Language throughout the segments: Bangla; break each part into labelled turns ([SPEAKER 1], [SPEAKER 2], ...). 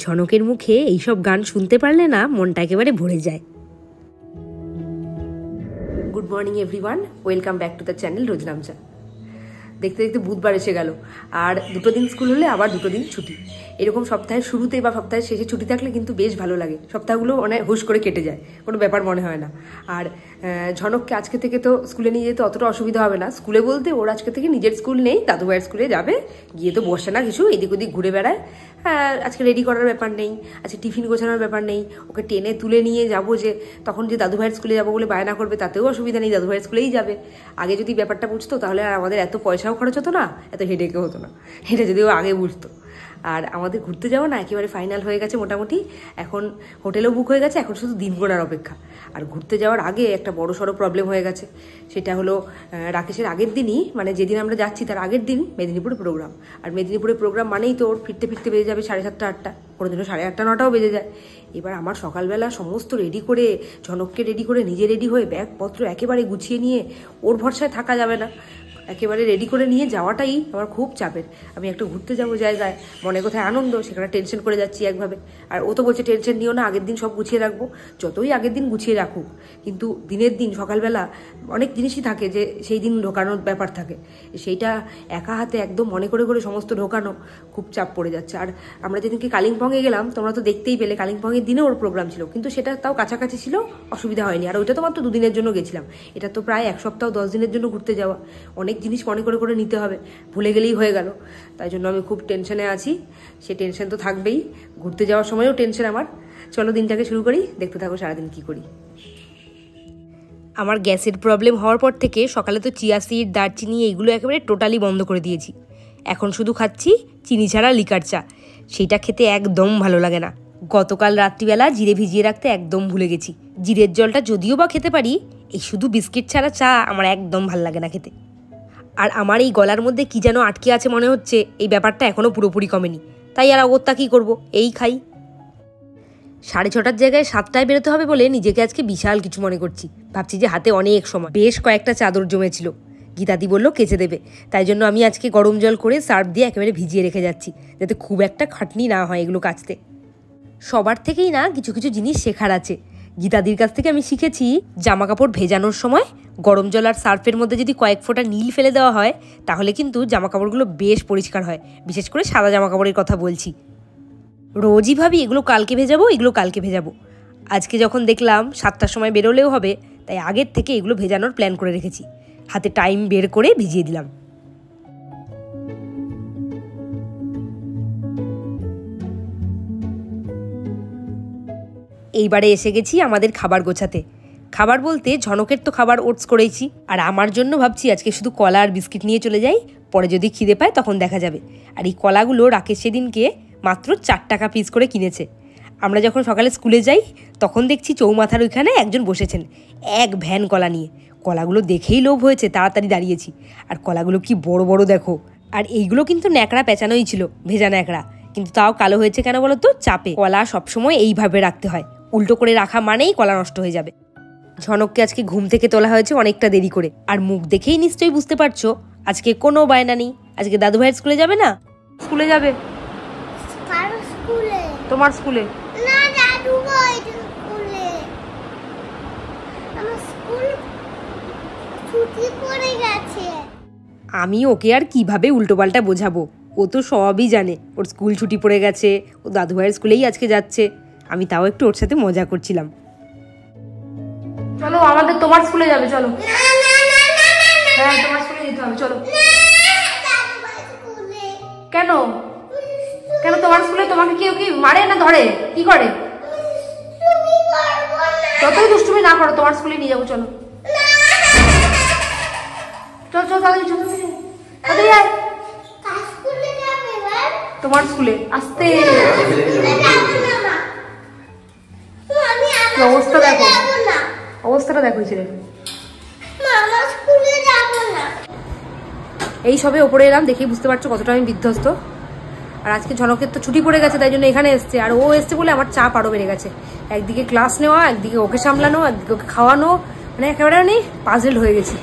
[SPEAKER 1] ঝনকের মুখে এইসব গান শুনতে পারলে না মনটা একেবারে ভরে যায়। Good morning everyone, welcome back to the channel Roznamcha. দেখতে দেখতে বুধবার এসে গেল, আর দুটো দিন স্কুল হলে আবার দুটো দিন ছুটি। এরকম সপ্তাহের শুরুতে বা সপ্তাহের শেষে ছুটি থাকলে কিন্তু বেশ ভালো লাগে। সপ্তাহগুলো অনেক হুশ করে কেটে যায়, কোনো ব্যাপার মনে হয় না। আর ঝনককে আজকে থেকে তো স্কুলে নিয়ে যেতে অতটা অসুবিধা হবে না। স্কুলে বলতে ওর আজকে থেকে নিজের স্কুল নেই, দাদু ভাইয়ের স্কুলে যাবে, গিয়ে তো বসে না কিছু, এদিক ওদিক ঘুরে বেড়ায়। হ্যাঁ, আজকে রেডি করার ব্যাপার নেই, আজকে টিফিন গোছানোর ব্যাপার নেই, ওকে টেনে তুলে নিয়ে যাবো যে তখন যে দাদু ভাইয়ের স্কুলে যাবো বলে বায়না করবে তাতেও অসুবিধা নেই, দাদু ভাইয়ের স্কুলেই যাবে। আগে যদি ব্যাপারটা বুঝতো তাহলে আর আমাদের এত পয়সাও খরচ হতো না, এত হেডেকও হতো না। এটা যদিও আগে বুঝতো। আর আমাদের ঘুরতে যাওয়া না একেবারে ফাইনাল হয়ে গেছে মোটামুটি। এখন হোটেলও বুক হয়ে গেছে, এখন শুধু দিন গোনার অপেক্ষা। আর ঘুরতে যাওয়ার আগে একটা বড় সড়ো প্রবলেম হয়ে গেছে। সেটা হলো রাকেশের আগের দিনই, মানে যেদিন আমরা যাচ্ছি তার আগের দিন মেদিনীপুরে প্রোগ্রাম। আর মেদিনীপুরে প্রোগ্রাম মানেই তো ওর ফিরতে ফিরতে বেজে যাবে 7:30 8টা, কোনো দিনও 8:30 9টাও বেজে যায়। এবার আমার সকালবেলা সমস্ত রেডি করে, ঝনককে রেডি করে, নিজে রেডি হয়ে ব্যাগপত্র একেবারে গুছিয়ে নিয়ে ওর ভরসায় থাকা যাবে না, একেবারে রেডি করে নিয়ে যাওয়াটাই আমার খুব চাপের। আমি একটু ঘুরতে যাবো জায়গায়, মনে কোথায় আনন্দ, সেখানে টেনশন করে যাচ্ছি একভাবে। আর ও তো বলছে টেনশন নিও না, আগের দিন সব গুছিয়ে রাখবো। যতই আগের দিন গুছিয়ে রাখুক, কিন্তু দিনের দিন সকালবেলা অনেক জিনিসই থাকে যে সেই দিন ঢোকানোর ব্যাপার থাকে, সেইটা একা হাতে একদম মনে করে করে সমস্ত ঢোকানো খুব চাপ পড়ে যাচ্ছে। আর আমরা যেদিনকে কালিম্পংয়ে গেলাম, তোমরা তো দেখতেই পেলে, কালিম্পংয়ের দিনে ওর প্রোগ্রাম ছিল, কিন্তু সেটা তাও কাছাকাছি ছিল, অসুবিধা হয়নি। আর ওইটা তো মাত্র 2 দিনের জন্য গেছিলাম, এটা তো প্রায় 1 সপ্তাহ 10 দিনের জন্য ঘুরতে যাওয়া। অনেক জিনিস মনে করে করে নিতে হবে, ভুলে গেলেই হয়ে গেল। তাই জন্য আমি খুব টেনশনে আছি। সে টেনশন তো থাকবেই, ঘুরতে যাওয়ার সময়ও টেনশন আমার। চলো দিনটাকে শুরু করি, দেখতে থাকো সারাদিন কি করি। আমার গ্যাসের প্রবলেম হওয়ার পর থেকে সকালে তো চিয়া সিড, দারচিনি এইগুলো একেবারে টোটালি বন্ধ করে দিয়েছি। এখন শুধু খাচ্ছি চিনি ছাড়া লিকার চা, সেইটা খেতে একদম ভালো লাগে না। গতকাল রাত্রিবেলা জিরে ভিজিয়ে রাখতে একদম ভুলে গেছি। জিরের জলটা যদিও বা খেতে পারি, এই শুধু বিস্কিট ছাড়া চা আমার একদম ভালো লাগে না খেতে। আর আমার এই গলার মধ্যে কি যেন আটকে আছে মনে হচ্ছে, এই ব্যাপারটা এখনও পুরোপুরি কমেনি। তাই আর অগত্যা কী করবো, এই খাই। 6:30টার জায়গায় 7টায় বেরোতে হবে বলে নিজেকে আজকে বিশাল কিছু মনে করছি। ভাবছি যে হাতে অনেক সময়, বেশ কয়েকটা চাদর জমেছিল, গীতাদি বললো কেচে দেবে। তাই জন্য আমি আজকে গরম জল করে সার্ফ দিয়ে একেবারে ভিজিয়ে রেখে যাচ্ছি, যাতে খুব একটা খাটনি না হয় এগুলো কাচতে। সবার থেকেই না কিছু কিছু জিনিস শেখার আছে। গীতাদির কাছ থেকে আমি শিখেছি জামা কাপড় ভেজানোর সময় গরম জল আর সার্ফের মধ্যে যদি কয়েক ফোঁটা নীল ফেলে দেওয়া হয়, তাহলে কিন্তু জামা কাপড়গুলো বেশ পরিষ্কার হয়। বিশেষ করে সাদা জামা কাপড়ের কথা বলছি। রোজই ভাবি এগুলো কালকে ভেজাবো, এগুলো কালকে ভেজাবো। আজকে যখন দেখলাম 7টার সময় বেরোলেও হবে, তাই আগের থেকে এগুলো ভেজানোর প্ল্যান করে রেখেছি। হাতে টাইম বের করে ভিজিয়ে দিলাম। এইবারে এসে গেছি আমাদের খাবার গোছাতে। খাবার বলতে ঝনকের তো খাবার ওটস করেইছি, আর আমার জন্য ভাবছি আজকে শুধু কলা আর বিস্কিট নিয়ে চলে যাই, পরে যদি খিদে পায় তখন দেখা যাবে। আর এই কলাগুলো রাকেশ সেদিনকে মাত্র 4 টাকা পিস করে কিনেছে। আমরা যখন সকালে স্কুলে যাই তখন দেখছি চৌমাথার ওইখানে একজন বসেছেন এক ভ্যান কলা নিয়ে। কলাগুলো দেখেই লোভ হয়েছে, তাড়াতাড়ি দাঁড়িয়েছি। আর কলাগুলো কি বড় বড় দেখো। আর এইগুলো কিন্তু ন্যাকড়া পেঁচানোই ছিল, ভেজা ন্যাকড়া, কিন্তু তাও কালো হয়েছে কেন বলো তো? চাপে। কলা সবসময় এইভাবে রাখতে হয়, উল্টো করে রাখা মানেই কলা নষ্ট হয়ে যাবে। ঝনককে আজকে ঘুম থেকে তোলা হয়েছে অনেকটা দেরি করে, আর মুখ দেখেই নিশ্চয়ই বুঝতে পারছো আজকে কোনো বায়না নেই। আজকে দাদু ভাইয়ের স্কুলে যাবে না? স্কুলে যাবে। তোমার স্কুলে না, দাদু ভাইয়ের স্কুলে। আমার স্কুল ছুটি পড়ে গেছে। আমি ওকে আর কিভাবে উল্টোপাল্টা বোঝাবো? ও তো সবই জানে, ওর স্কুল ছুটি পড়ে গেছে, ও দাদু ভাইয়ের স্কুলেই আজকে যাচ্ছে। আমি তাও একটু ওর সাথে মজা করছিলাম। চলো আমাদের তোমার স্কুলে যাবে, চলো। হ্যাঁ, তোমার স্কুলে যেতে হবে, চলো। কেন কেন তোমার স্কুলে তোমাকে কেউ কি মারে না ধরে, কি করে? যতই দুষ্টুমি না করো, তোমার স্কুলে নিয়ে যাবো, চলো। চল চল তাড়াতাড়ি, চল তাড়াতাড়ি আয়। তোমার স্কুলে আসতে অবস্থা দেখো, অবস্থাটা দেখো ছেলে। এই সবে ওপরে এলাম, দেখেই বুঝতে পারছো কতটা আমি বিধ্বস্ত। আর আজকে ঝনকের তো ছুটি পড়ে গেছে, তাই জন্য এখানে এসছে। আর ও এসছে বলে আমার চাপ আরও বেড়ে গেছে। একদিকে ক্লাস নেওয়া, একদিকে ওকে সামলানো, একদিকে ওকে খাওয়ানো, মানে একেবারে আমি পাজল হয়ে গেছি।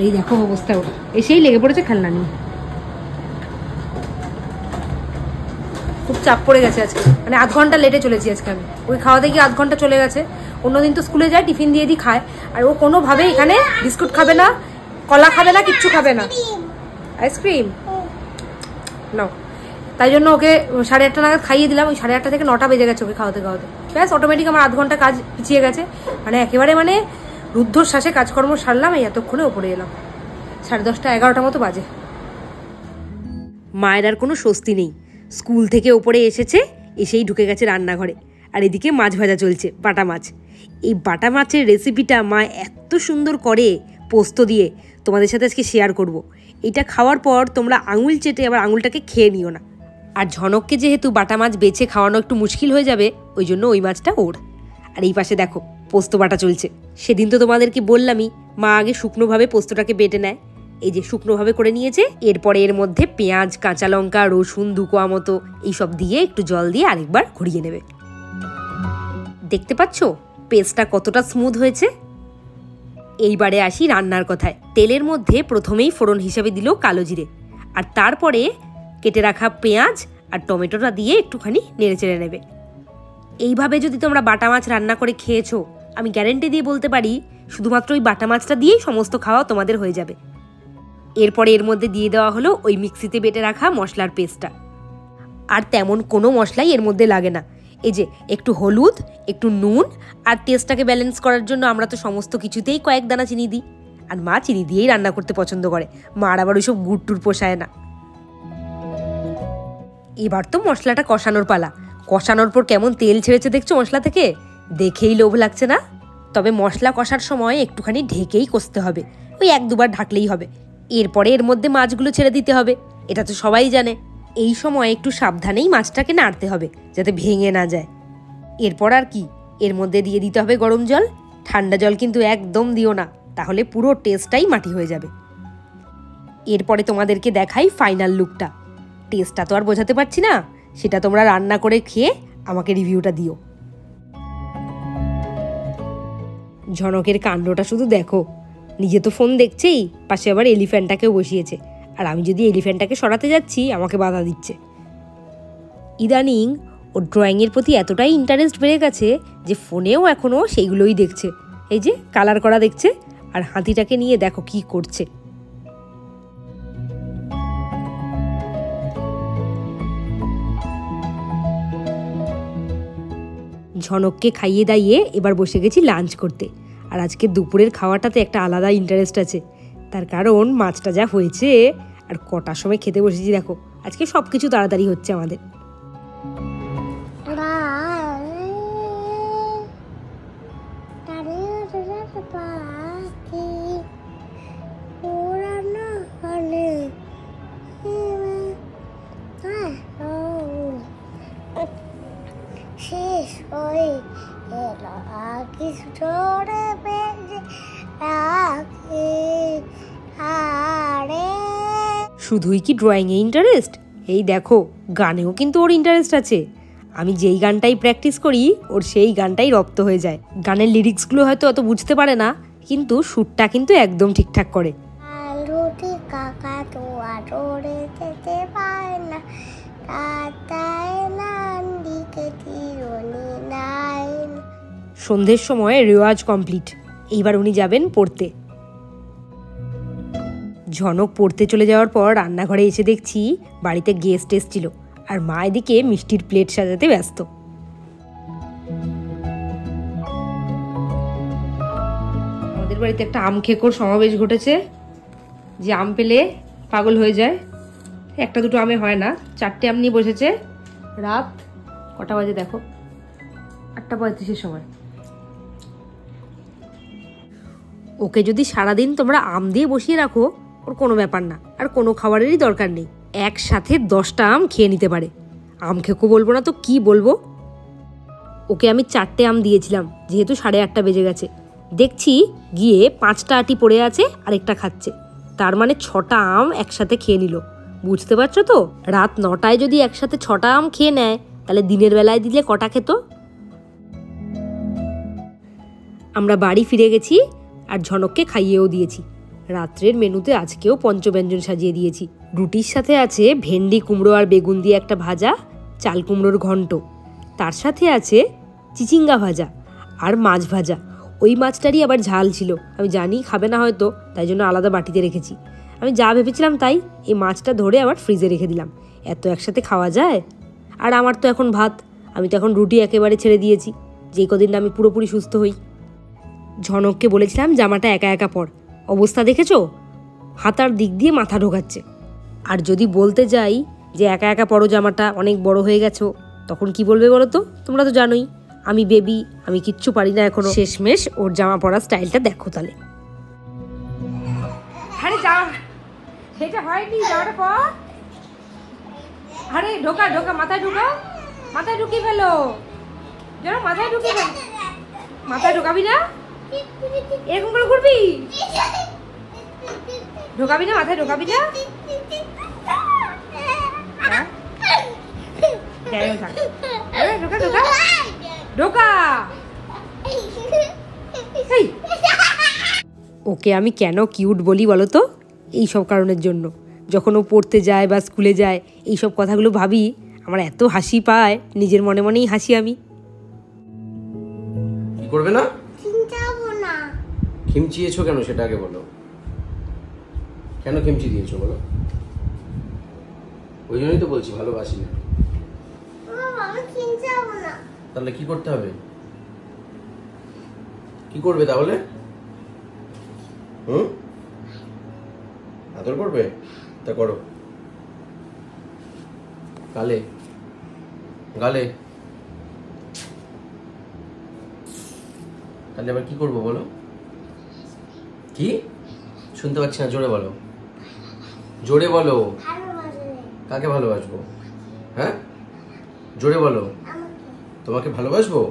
[SPEAKER 1] এই দেখো অবস্থা, ওর এসেই লেগে পড়েছে খেলনা নিয়ে। খুব চাপ পড়ে গেছে আজকে, মানে আধ ঘন্টা লেটে চলেছি আজকে আমি। ওই খাওয়াতে গিয়ে আধ ঘন্টা চলে গেছে। অন্যদিন তো স্কুলে যায়, টিফিন দিয়ে দিই খায়, আর ও কোনোভাবে এখানে বিস্কুট খাবে না, কলা খাবে না, কিচ্ছু খাবে না। আইসক্রিম নাও, তাই জন্য ওকে 8:30 নাগাদ খাইয়ে দিলাম। ওই 8:30 থেকে 9টা বেজে গেছে ওকে খাওয়াতে খাওয়াতে। ব্যাস অটোমেটিক আমার আধ ঘন্টা কাজ পিছিয়ে গেছে, মানে একেবারে মানে রুদ্ধশ্বাসে কাজকর্ম সারলাম। এই এতক্ষণে ওপরে এলাম, 10:30 11টা মতো বাজে। মায়ের আর কোনো স্বস্তি নেই, স্কুল থেকে ওপরে এসেছে, এসেই ঢুকে গেছে রান্নাঘরে। আর এদিকে মাছ ভাজা চলছে, বাটা মাছ। এই বাটা মাছের রেসিপিটা মা এত সুন্দর করে পোস্ত দিয়ে, তোমাদের সাথে আজকে শেয়ার করব। এটা খাওয়ার পর তোমরা আঙুল চেটে আবার আঙুলটাকে খেয়ে নিও না। আর ঝনককে যেহেতু বাটা মাছ বেছে খাওয়ানো একটু মুশকিল হয়ে যাবে, ওই জন্য ওই মাছটা ওর। আর এই পাশে দেখো পোস্ত বাটা চলছে। সেদিন তো তোমাদেরকে বললামই, মা আগে শুকনোভাবে পোস্তটাকে বেটে নেয়। এই যে শুকনোভাবে করে নিয়েছে, এরপরে এর মধ্যে পেঁয়াজ, কাঁচা লঙ্কা, রসুন 2 কোয়া মতো এইসব দিয়ে একটু জল দিয়ে আরেকবার ঘুরিয়ে নেবে। দেখতে পাচ্ছ পেস্টটা কতটা স্মুথ হয়েছে। এইবারে আসি রান্নার কথায়। তেলের মধ্যে প্রথমেই ফোড়ন হিসেবে দিল কালো জিরে, আর তারপরে কেটে রাখা পেঁয়াজ আর টমেটোটা দিয়ে একটুখানি নেড়ে চেড়ে নেবে। এইভাবে যদি তোমরা বাটা মাছ রান্না করে খেয়েছো, আমি গ্যারেন্টি দিয়ে বলতে পারি শুধুমাত্র ওই বাটা মাছটা দিয়েই সমস্ত খাওয়া তোমাদের হয়ে যাবে। এরপরে এর মধ্যে দিয়ে দেওয়া হলো ওই মিক্সিতে বেটে রাখা মশলার পেস্টটা। আর তেমন কোনো মশলাই এর মধ্যে লাগে না। এই যে একটু হলুদ, একটু নুন, আর টেস্টটাকে ব্যালেন্স করার জন্য আমরা তো সমস্ত কিছুতেই কয়েক দানা চিনি দিই, আর মা চিনি দিয়েই রান্না করতে পছন্দ করে। মার আবার ওইসব গুড় টুর পোষায় না। এবার তো মশলাটা কষানোর পালা। কষানোর পর কেমন তেল ছেড়েছে দেখছো মশলা থেকে, দেখেই লোভ লাগছে না? তবে মশলা কষার সময় একটুখানি ঢেকেই কষতে হবে, ওই 1-2 বার ঢাকলেই হবে। এরপরে এর মধ্যে মাছগুলো ছেড়ে দিতে হবে, এটা তো সবাই জানে। এই সময় একটু সাবধানেই মাছটাকে নাড়তে হবে যাতে ভেঙে না যায়। এরপর আর কি, এর মধ্যে দিয়ে দিতে হবে গরম জল। ঠান্ডা জল কিন্তু একদম দিও না, তাহলে পুরো টেস্টটাই মাটি হয়ে যাবে। এরপরে তোমাদেরকে দেখাই ফাইনাল লুকটা। টেস্টটা তো আর বোঝাতে পারছি না, সেটা তোমরা রান্না করে খেয়ে আমাকে রিভিউটা দিও। ঝনকের কাণ্ডটা শুধু দেখো, নিজে তো ফোন দেখছেই, পাশে আবার এলিফ্যান্টটাকেও বসিয়েছে। আর আমি যদি এলিফ্যান্টটাকে সরাতে যাচ্ছি, আমাকে বাধা দিচ্ছে। ইদানিং ওর ড্রয়িংয়ের প্রতি এতটাই ইন্টারেস্ট বেড়ে গেছে যে ফোনেও এখনও সেইগুলোই দেখছে। এই যে কালার করা দেখছে, আর হাতিটাকে নিয়ে দেখো কি করছে। ঝনককে খাইয়ে দাইয়ে এবার বসে গেছি লাঞ্চ করতে। আর আজকে দুপুরের খাওয়াটাতে একটা আলাদা ইন্টারেস্ট আছে, তার কারণ মাছটা যা হয়েছে আর কটার সময় খেতে বসেছি দেখো। আজকে সব কিছু তাড়াতাড়ি হচ্ছে আমাদের। শুধুই কি ড্রয়িংয়ে ইন্টারেস্ট? এই দেখো গানেও কিন্তু ওর ইন্টারেস্ট আছে। আমি যেই গানটাই প্র্যাকটিস করি ওর সেই গানটাই রপ্ত হয়ে যায়। গানের লিরিক্সগুলো হয়তো অত বুঝতে পারে না, কিন্তু সুরটা কিন্তু একদম ঠিকঠাক করে। সন্ধ্যের সময় রেওয়াজ কমপ্লিট, এইবার উনি যাবেন পড়তে। ঝনক পড়তে চলে যাওয়ার পর রান্নাঘরে এসে দেখছি বাড়িতে গেস্ট এসেছিল, আর মা এদিকে মিষ্টির প্লেট সাজাতে ব্যস্ত। আমাদের বাড়িতে একটা আম খেকোর সমাবেশ ঘটেছে, যে আম পেলে পাগল হয়ে যায়। 1-2 আমে হয় না, 4টে আম নিয়ে বসেছে। রাত কটা বাজে দেখো, 8:35-এর সময়। ওকে যদি সারাদিন তোমরা আম দিয়ে বসিয়ে রাখো, ওর কোনো ব্যাপার না, আর কোনো খাবারেরই দরকার নেই। একসাথে 10টা আম খেয়ে নিতে পারে। আম খেকো বলবো না তো কি বলবো। ওকে আমি 4টে আম দিয়েছিলাম, যেহেতু 8:30 বেজে গেছে। দেখছি গিয়ে 5টা আটি পড়ে আছে, আরেকটা খাচ্ছে। তার মানে 6টা আম একসাথে খেয়ে নিল। বুঝতে পারছো তো, রাত 9টায় যদি একসাথে 6টা আম খেয়ে নেয়, তাহলে দিনের বেলায় দিলে কটা খেত? আমরা বাড়ি ফিরে গেছি আর ঝনককে খাইয়েও দিয়েছি। রাত্রের মেনুতে আজকেও পঞ্চব্যঞ্জন সাজিয়ে দিয়েছি। রুটির সাথে আছে ভেন্ডি কুমড়ো আর বেগুন দিয়ে একটা ভাজা, চাল কুমড়োর ঘন্ট, তার সাথে আছে চিচিঙ্গা ভাজা আর মাছ ভাজা। ওই মাছটারই আবার ঝাল ছিল, আমি জানি খাবে না হয়তো, তাই জন্য আলাদা বাটিতে রেখেছি। আমি যা ভেবেছিলাম তাই, এই মাছটা ধরে আবার ফ্রিজে রেখে দিলাম। এত একসাথে খাওয়া যায়? আর আমার তো এখন ভাত, আমি তো এখন রুটি একেবারে ছেড়ে দিয়েছি, যেই কদিন না আমি পুরোপুরি সুস্থ হই। ঝনককে বলেছিলাম জামাটা একা একা পর, অবস্থা দেখেছো? হাতার দিক দিয়ে মাথা ঢোকাচ্ছে। আর যদি বলতে যাই যে একা একা পরো জামাটা, অনেক বড় হয়ে গেছো, তখন কি বলবে বলো তো? তোমরা তো জানোই আমি বেবি, আমি কিচ্ছু পারি না এখনো। শেষমেশ ওর জামা পরার স্টাইলটা দেখো তাহলে। আরে যাও, সেটা হয়নি, জামাটা পর। আরে ঢোকা ঢোকা, মাথায় ঢোকা, মাথায় ঢুকিয়ে ফেলো, যেন মাথায় ঢুকিয়ে ফেলো। মাথায় ঢোকাবি না, এরকম করে করবি, ঢোকাবি না, মাথায় ঢোকাবি না। ঢোকা ঢোকা ঢোকা। ওকে আমি কেন কিউট বলি বলো তো? এই সব কারণের জন্য। যখন ও পড়তে যায় বা স্কুলে যায়, এই সব কথাগুলো ভাবি, আমার এত হাসি পায়, নিজের মনে মনেই হাসি আমি।
[SPEAKER 2] কি করবে না? খিমচিয়েছো কেন সেটা আগে বলো। কেন খিমচি দিয়েছো বলো? ওই জন্যই তো বলছি ভালোবাসি না। তাহলে কি করতে হবে? কি করবে তাহলে? আদর করবে? তা করো। গালে গালে। তাহলে আবার কি করবো বলো? কি শুনতে পাচ্ছি না, জোরে বলো, জোরে বলো। কাকে ভালোবাসবো? হ্যাঁ জোরে বলো। তোমাকে ভালোবাসবো।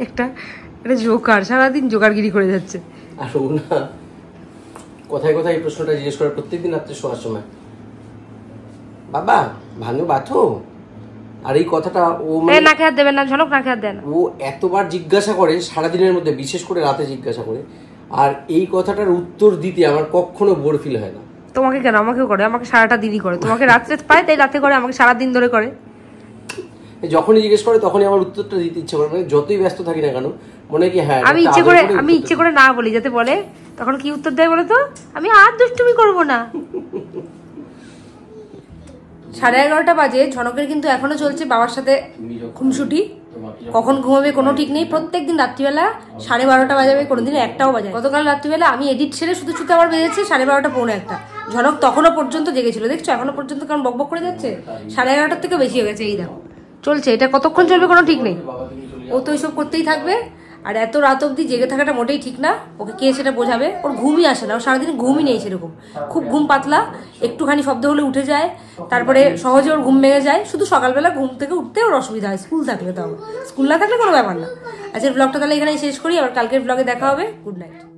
[SPEAKER 1] একটা জোকার, সারাদিন জোকারগিরি করে যাচ্ছে।
[SPEAKER 2] আর না, কোথায় কোথায় এই প্রশ্নটা জিজ্ঞেস করে প্রত্যেকদিন রাত্রে শোয়ার সময়, বাবা ভানু বাথো। আর এই কথাটা ও
[SPEAKER 1] নাকে হাত দেবেন না, ঝনক নাকে হাত দেন।
[SPEAKER 2] ও এতবার জিজ্ঞাসা করে সারাদিনের মধ্যে, বিশেষ করে রাতে জিজ্ঞাসা করে। আর এই কথাটার উত্তর দিতে আমার কখনো বোর ফিল হয় না।
[SPEAKER 1] তোমাকে কেন? আমাকেও করে, আমাকে সারাটা দিনই করে। তোমাকে রাত্রে পায় তাই রাতে করে, আমাকে সারাদিন ধরে করে।
[SPEAKER 2] যখনই জিজ্ঞেস করে তখনই আমার উত্তরটা দিতে ইচ্ছে করে, মানে যতই ব্যস্ত থাকি না কেন মনে কি হ্যাঁ
[SPEAKER 1] আমি ইচ্ছে করে না বলি, যাতে বলে তখন কি উত্তর দেয় বলো তো? আমি আর দুষ্টুমি করবো না। 11:30 বাজে, ঝনকের কিন্তু এখনো চলছে বাবার সাথে খুনসুটি। কখন ঘুমাবে কোনো ঠিক নেই। প্রত্যেকদিন রাত্রিবেলা 12:30 বাজাবে, কোনোদিন 1টাও বাজায়। গতকাল রাত্রিবেলা আমি এডিট ছেড়ে শুধু ছুতে আবার বেজেছে 12:30 পৌনে 1টা। ঝনক তখনও পর্যন্ত জেগেছিল, দেখছো এখনো পর্যন্ত কেমন বকবক করে যাচ্ছে। 11:30 থেকে বেশি হয়ে গেছে। এই দেখো চলছে, এটা কতক্ষণ চলবে কোনো ঠিক নেই। ও তো এইসব করতেই থাকবে। আর এত রাত অবধি জেগে থাকাটা মোটেই ঠিক না। ওকে কে সেটা বোঝাবে? ওর ঘুমই আসে না, ওর সারাদিন ঘুমই নেই সেরকম। খুব ঘুম পাতলা, একটুখানি শব্দ হলে উঠে যায়, তারপরে সহজে ওর ঘুম ভেঙে যায়। শুধু সকালবেলা ঘুম থেকে উঠতে ওর অসুবিধা হয়, স্কুল থাকলে। তাও স্কুল না থাকলে কোনো ব্যাপার না। আজকের ব্লগটা তাহলে এখানেই শেষ করি, আবার কালকের ব্লগে দেখা হবে। Good night.